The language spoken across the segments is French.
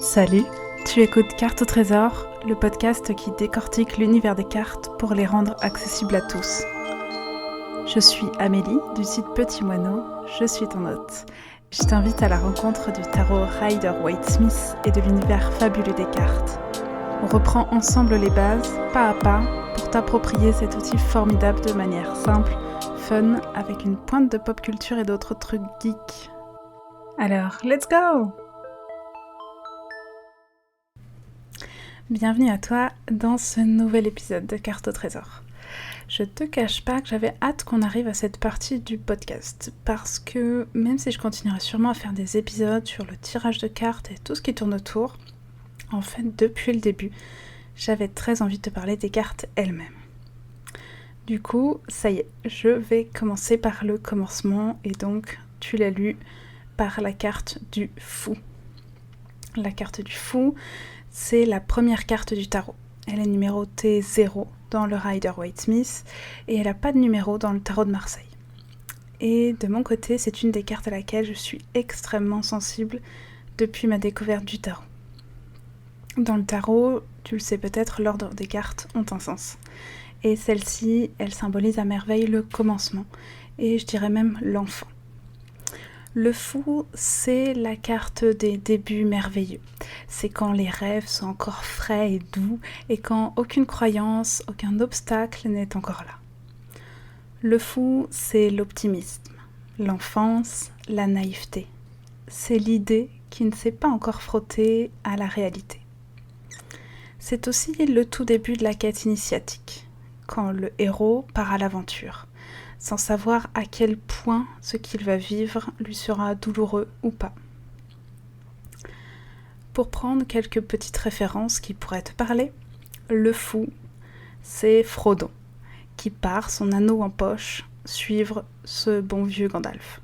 Salut, tu écoutes Cartes au trésor, le podcast qui décortique l'univers des cartes pour les rendre accessibles à tous. Je suis Amélie du site Petit Moineau, je suis ton hôte. Je t'invite à la rencontre du tarot Rider-Waite-Smith et de l'univers fabuleux des cartes. On reprend ensemble les bases, pas à pas, pour t'approprier cet outil formidable de manière simple, fun, avec une pointe de pop culture et d'autres trucs geeks. Alors, let's go! Bienvenue à toi dans ce nouvel épisode de Cartes au trésor. Je te cache pas que j'avais hâte qu'on arrive à cette partie du podcast parce que même si je continuerai sûrement à faire des épisodes sur le tirage de cartes et tout ce qui tourne autour, en fait depuis le début, j'avais très envie de te parler des cartes elles-mêmes. Du coup, ça y est, je vais commencer par le commencement et donc tu l'as lu par la carte du fou. La carte du fou, c'est la première carte du tarot. Elle est numérotée 0 dans le Rider-Waite-Smith et elle n'a pas de numéro dans le tarot de Marseille. Et de mon côté, c'est une des cartes à laquelle je suis extrêmement sensible depuis ma découverte du tarot. Dans le tarot, tu le sais peut-être, l'ordre des cartes ont un sens. Et celle-ci, elle symbolise à merveille le commencement et je dirais même l'enfant. Le fou, c'est la carte des débuts merveilleux. C'est quand les rêves sont encore frais et doux et quand aucune croyance, aucun obstacle n'est encore là. Le fou, c'est l'optimisme, l'enfance, la naïveté. C'est l'idée qui ne s'est pas encore frottée à la réalité. C'est aussi le tout début de la quête initiatique, quand le héros part à l'aventure, sans savoir à quel point ce qu'il va vivre lui sera douloureux ou pas. Pour prendre quelques petites références qui pourraient te parler, le fou, c'est Frodon, qui part, son anneau en poche, suivre ce bon vieux Gandalf.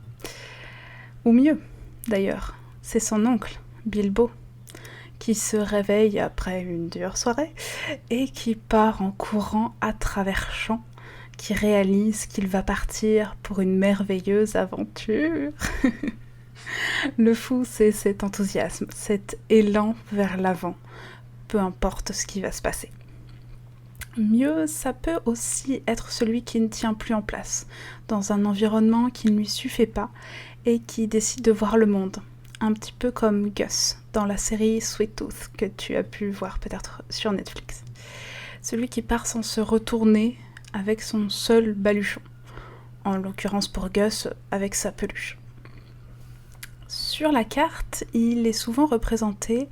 Ou mieux, d'ailleurs, c'est son oncle, Bilbo, qui se réveille après une dure soirée et qui part en courant à travers champs, qui réalise qu'il va partir pour une merveilleuse aventure. Le fou, c'est cet enthousiasme, cet élan vers l'avant, peu importe ce qui va se passer. Mieux, ça peut aussi être celui qui ne tient plus en place, dans un environnement qui ne lui suffit pas et qui décide de voir le monde, un petit peu comme Gus, dans la série Sweet Tooth, que tu as pu voir peut-être sur Netflix. Celui qui part sans se retourner avec son seul baluchon, en l'occurrence pour Gus avec sa peluche. Sur la carte, il est souvent représenté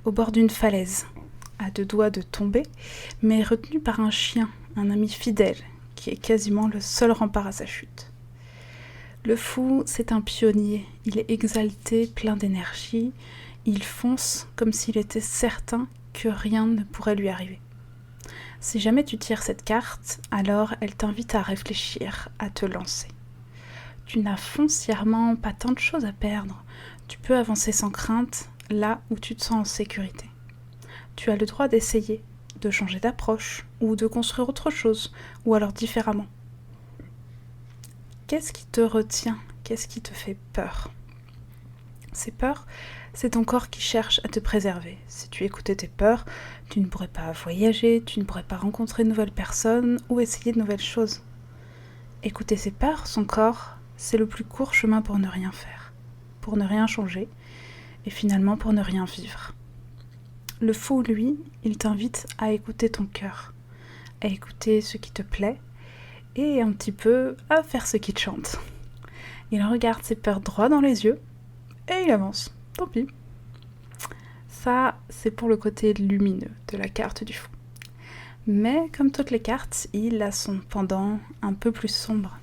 au bord d'une falaise, à 2 doigts de tomber, mais retenu par un chien, un ami fidèle, qui est quasiment le seul rempart à sa chute. Le fou, c'est un pionnier, il est exalté, plein d'énergie, il fonce comme s'il était certain que rien ne pourrait lui arriver. Si jamais tu tires cette carte, alors elle t'invite à réfléchir, à te lancer. Tu n'as foncièrement pas tant de choses à perdre. Tu peux avancer sans crainte, là où tu te sens en sécurité. Tu as le droit d'essayer, de changer d'approche, ou de construire autre chose, ou alors différemment. Qu'est-ce qui te retient ? Qu'est-ce qui te fait peur ? Ces peurs, c'est ton corps qui cherche à te préserver. Si tu écoutais tes peurs, tu ne pourrais pas voyager, tu ne pourrais pas rencontrer de nouvelles personnes ou essayer de nouvelles choses. Écouter ses peurs, son corps, c'est le plus court chemin pour ne rien faire, pour ne rien changer et finalement pour ne rien vivre. Le fou, lui, il t'invite à écouter ton cœur, à écouter ce qui te plaît et un petit peu à faire ce qui te chante. Il regarde ses peurs droit dans les yeux et il avance, tant pis. Ça, c'est pour le côté lumineux de la carte du fou. Mais comme toutes les cartes, il a son pendant un peu plus sombre.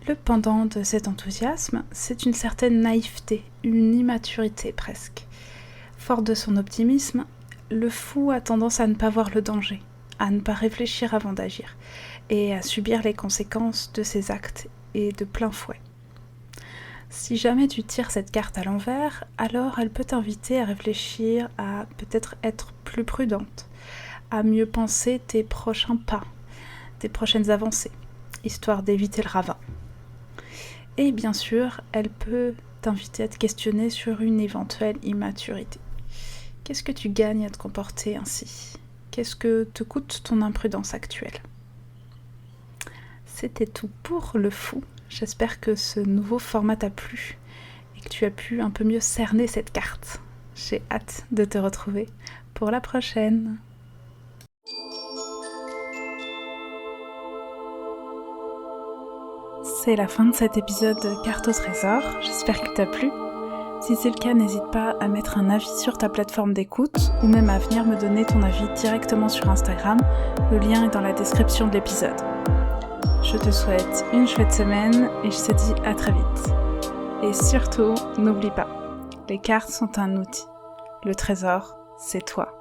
Le pendant de cet enthousiasme, c'est une certaine naïveté, une immaturité presque. Fort de son optimisme, le fou a tendance à ne pas voir le danger, à ne pas réfléchir avant d'agir, et à subir les conséquences de ses actes, et de plein fouet. Si jamais tu tires cette carte à l'envers, alors elle peut t'inviter à réfléchir, à peut-être être plus prudente, à mieux penser tes prochains pas, tes prochaines avancées, histoire d'éviter le ravin. Et bien sûr, elle peut t'inviter à te questionner sur une éventuelle immaturité. Qu'est-ce que tu gagnes à te comporter ainsi ? Qu'est-ce que te coûte ton imprudence actuelle ? C'était tout pour le fou. J'espère que ce nouveau format t'a plu et que tu as pu un peu mieux cerner cette carte. J'ai hâte de te retrouver pour la prochaine. C'est la fin de cet épisode de Carte au trésor. J'espère qu'il t'a plu. Si c'est le cas, n'hésite pas à mettre un avis sur ta plateforme d'écoute ou même à venir me donner ton avis directement sur Instagram. Le lien est dans la description de l'épisode. Je te souhaite une chouette semaine et je te dis à très vite. Et surtout, n'oublie pas, les cartes sont un outil. Le trésor, c'est toi.